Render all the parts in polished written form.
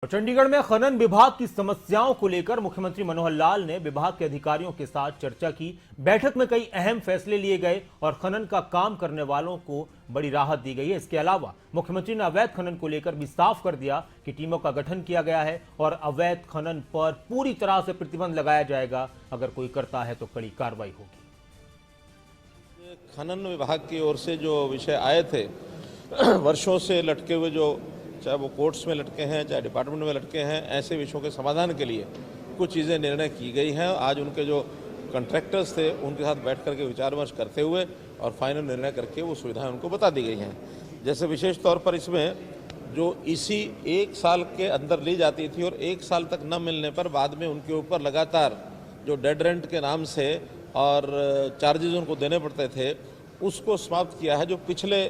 चंडीगढ़ में खनन विभाग की समस्याओं को लेकर मुख्यमंत्री मनोहर लाल ने विभाग के अधिकारियों के साथ चर्चा की। बैठक में कई अहम फैसले लिए गए और खनन का काम करने वालों को बड़ी राहत दी गई है। इसके अलावा मुख्यमंत्री ने अवैध खनन को लेकर भी साफ कर दिया कि टीमों का गठन किया गया है और अवैध खनन पर पूरी तरह से प्रतिबंध लगाया जाएगा। अगर कोई करता है तो कड़ी कार्रवाई होगी। खनन विभाग की ओर से जो विषय आए थे वर्षों से लटके हुए, जो चाहे वो कोर्ट्स में लटके हैं, चाहे डिपार्टमेंट में लटके हैं, ऐसे विषयों के समाधान के लिए कुछ चीज़ें निर्णय की गई हैं। आज उनके जो कॉन्ट्रैक्टर्स थे उनके साथ बैठ करके विचार विमर्श करते हुए और फाइनल निर्णय करके वो सुविधाएं उनको बता दी गई हैं। जैसे विशेष तौर पर इसमें जो ईसी 1 साल के अंदर ली जाती थी और 1 साल तक न मिलने पर बाद में उनके ऊपर लगातार जो डेड रेंट के नाम से और चार्जेज उनको देने पड़ते थे, उसको समाप्त किया है। जो पिछले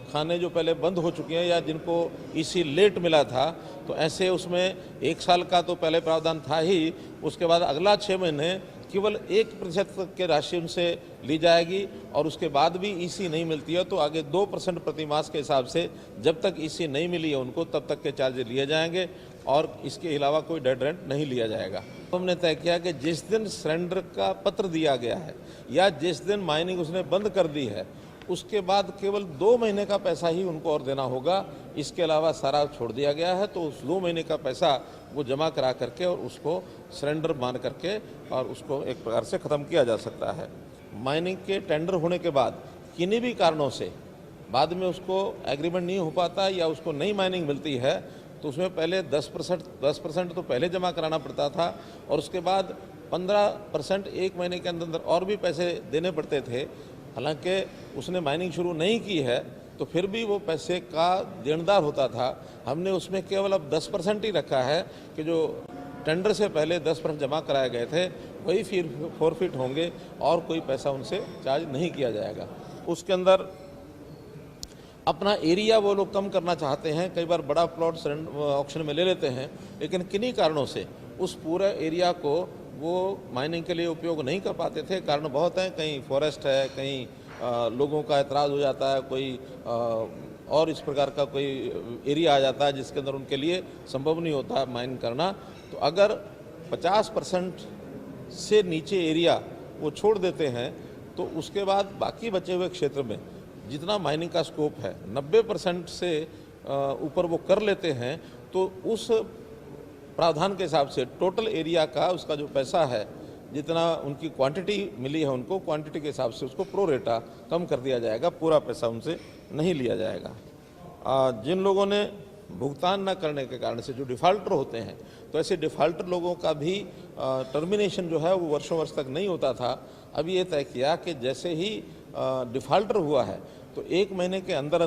खाने जो पहले बंद हो चुके हैं या जिनको ईसी लेट मिला था, तो ऐसे उसमें 1 साल का तो पहले प्रावधान था ही, उसके बाद अगला 6 महीने केवल 1% के राशि उनसे ली जाएगी और उसके बाद भी ईसी नहीं मिलती है तो आगे 2% प्रति मास के हिसाब से जब तक ईसी नहीं मिली है उनको तब तक के चार्ज लिए जाएंगे और इसके अलावा कोई डेड रेंट नहीं लिया जाएगा। तो हमने तय किया कि जिस दिन सरेंडर का पत्र दिया गया है या जिस दिन माइनिंग उसने बंद कर दी है उसके बाद केवल 2 महीने का पैसा ही उनको और देना होगा। इसके अलावा सारा छोड़ दिया गया है, तो उस 2 महीने का पैसा वो जमा करा करके और उसको सरेंडर मान करके और उसको एक प्रकार से ख़त्म किया जा सकता है। माइनिंग के टेंडर होने के बाद किन्हीं भी कारणों से बाद में उसको एग्रीमेंट नहीं हो पाता या उसको नई माइनिंग मिलती है तो उसमें पहले 10% तो पहले जमा कराना पड़ता था और उसके बाद 15% 1 महीने के अंदर और भी पैसे देने पड़ते थे। हालांकि उसने माइनिंग शुरू नहीं की है तो फिर भी वो पैसे का देनदार होता था। हमने उसमें केवल अब 10% ही रखा है कि जो टेंडर से पहले 10% जमा कराए गए थे वही फिर फॉरफिट होंगे और कोई पैसा उनसे चार्ज नहीं किया जाएगा। उसके अंदर अपना एरिया वो लोग कम करना चाहते हैं। कई बार बड़ा प्लॉट ऑक्शन में ले लेते हैं लेकिन किन्हीं कारणों से उस पूरे एरिया को वो माइनिंग के लिए उपयोग नहीं कर पाते थे। कारण बहुत हैं, कहीं फॉरेस्ट है, कहीं लोगों का एतराज़ हो जाता है, कोई और इस प्रकार का कोई एरिया आ जाता है जिसके अंदर उनके लिए संभव नहीं होता माइन करना। तो अगर 50% से नीचे एरिया वो छोड़ देते हैं तो उसके बाद बाकी बचे हुए क्षेत्र में जितना माइनिंग का स्कोप है 90% से ऊपर वो कर लेते हैं तो उस प्रावधान के हिसाब से टोटल एरिया का उसका जो पैसा है, जितना उनकी क्वांटिटी मिली है उनको क्वांटिटी के हिसाब से उसको प्रो रेटा कम कर दिया जाएगा, पूरा पैसा उनसे नहीं लिया जाएगा। जिन लोगों ने भुगतान न करने के कारण से जो डिफ़ाल्टर होते हैं तो ऐसे डिफ़ाल्टर लोगों का भी टर्मिनेशन जो है वो वर्षों वर्ष तक नहीं होता था। अभी ये तय किया कि जैसे ही डिफ़ाल्टर हुआ है तो 1 महीने के अंदर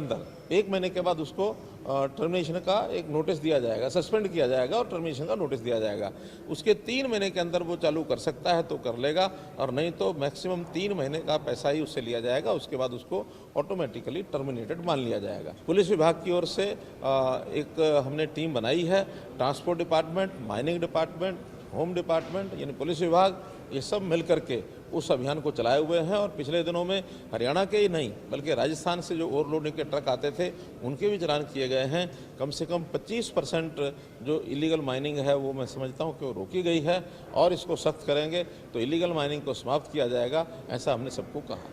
1 महीने के बाद उसको टर्मिनेशन का एक नोटिस दिया जाएगा, सस्पेंड किया जाएगा और टर्मिनेशन का नोटिस दिया जाएगा। उसके 3 महीने के अंदर वो चालू कर सकता है तो कर लेगा और नहीं तो मैक्सिमम 3 महीने का पैसा ही उससे लिया जाएगा। उसके बाद उसको ऑटोमेटिकली टर्मिनेटेड मान लिया जाएगा। पुलिस विभाग की ओर से एक हमने टीम बनाई है। Transport department, mining department, home department यानी पुलिस विभाग, ये सब मिल करके उस अभियान को चलाए हुए हैं। और पिछले दिनों में हरियाणा के ही नहीं बल्कि राजस्थान से जो ओवरलोडिंग के ट्रक आते थे उनके भी चालान किए गए हैं। कम से कम 25% जो इलीगल माइनिंग है वो मैं समझता हूँ कि वो रोकी गई है और इसको सख्त करेंगे तो इलीगल माइनिंग को समाप्त किया जाएगा, ऐसा हमने सबको कहा।